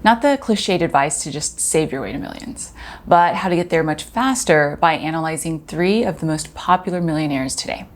Not the cliched advice to just save your way to millions, but how to get there much faster by analyzing 3 of the most popular millionaires today.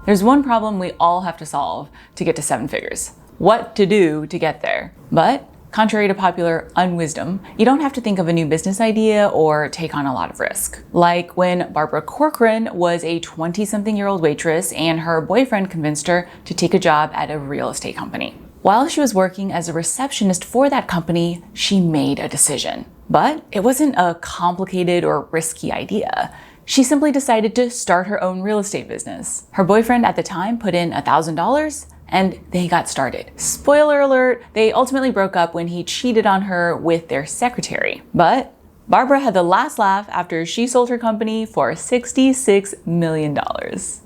There's one problem we all have to solve to get to 7 figures. What to do to get there. But contrary to popular unwisdom, you don't have to think of a new business idea or take on a lot of risk. Like when Barbara Corcoran was a 20-something-year-old waitress and her boyfriend convinced her to take a job at a real estate company. While she was working as a receptionist for that company, she made a decision. But it wasn't a complicated or risky idea. She simply decided to start her own real estate business. Her boyfriend at the time put in $1,000 and they got started. Spoiler alert, they ultimately broke up when he cheated on her with their secretary. But Barbara had the last laugh after she sold her company for $66 million.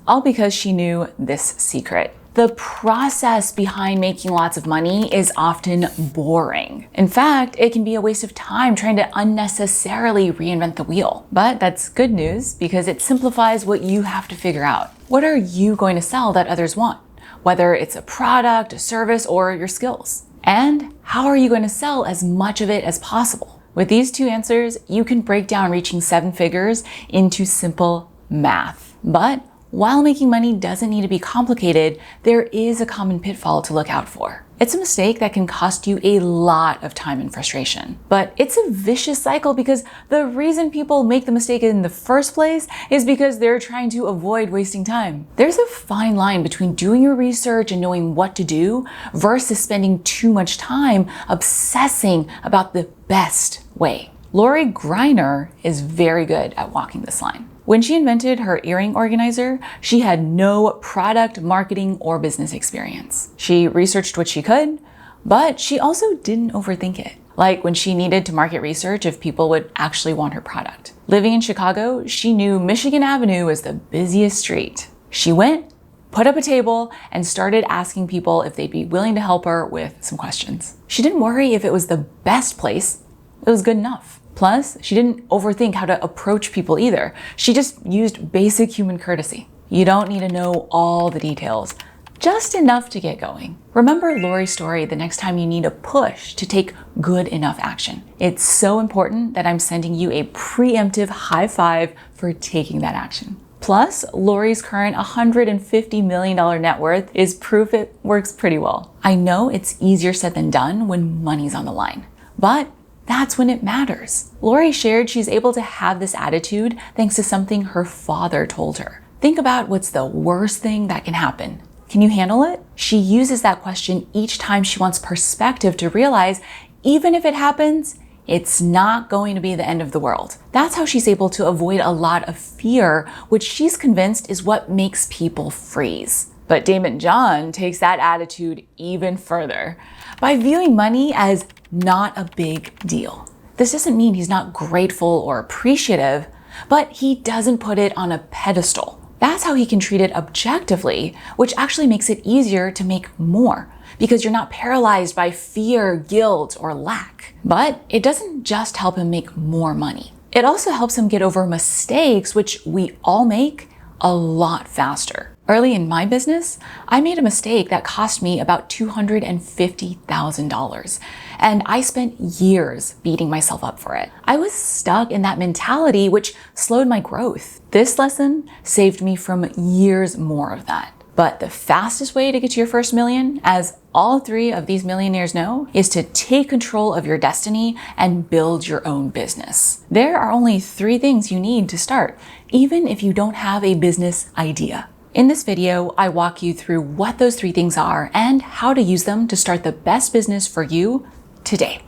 All because she knew this secret. The process behind making lots of money is often boring. In fact, it can be a waste of time trying to unnecessarily reinvent the wheel. But that's good news because it simplifies what you have to figure out. What are you going to sell that others want? Whether it's a product, a service, or your skills. And how are you going to sell as much of it as possible? With these 2 answers, you can break down reaching 7 figures into simple math. But while making money doesn't need to be complicated, there is a common pitfall to look out for. It's a mistake that can cost you a lot of time and frustration. But it's a vicious cycle because the reason people make the mistake in the first place is because they're trying to avoid wasting time. There's a fine line between doing your research and knowing what to do versus spending too much time obsessing about the best way. Lori Greiner is very good at walking this line. When she invented her earring organizer, she had no product, marketing, or business experience. She researched what she could, but she also didn't overthink it. Like when she needed to market research if people would actually want her product. Living in Chicago, she knew Michigan Avenue was the busiest street. She went, put up a table, and started asking people if they'd be willing to help her with some questions. She didn't worry if it was the best place, it was good enough. Plus, she didn't overthink how to approach people either. She just used basic human courtesy. You don't need to know all the details, just enough to get going. Remember Lori's story the next time you need a push to take good enough action. It's so important that I'm sending you a preemptive high five for taking that action. Plus, Lori's current $150 million net worth is proof it works pretty well. I know it's easier said than done when money's on the line, but that's when it matters. Lori shared she's able to have this attitude thanks to something her father told her. Think about what's the worst thing that can happen. Can you handle it? She uses that question each time she wants perspective to realize even if it happens, it's not going to be the end of the world. That's how she's able to avoid a lot of fear, which she's convinced is what makes people freeze. But Damon John takes that attitude even further by viewing money as not a big deal. This doesn't mean he's not grateful or appreciative, but he doesn't put it on a pedestal. That's how he can treat it objectively, which actually makes it easier to make more because you're not paralyzed by fear, guilt, or lack. But it doesn't just help him make more money. It also helps him get over mistakes, which we all make, a lot faster. Early in my business, I made a mistake that cost me about $250,000, and I spent years beating myself up for it. I was stuck in that mentality, which slowed my growth. This lesson saved me from years more of that. But the fastest way to get to your first million, as all 3 of these millionaires know, is to take control of your destiny and build your own business. There are only 3 things you need to start, even if you don't have a business idea. In this video, I walk you through what those 3 things are and how to use them to start the best business for you today.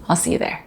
I'll see you there.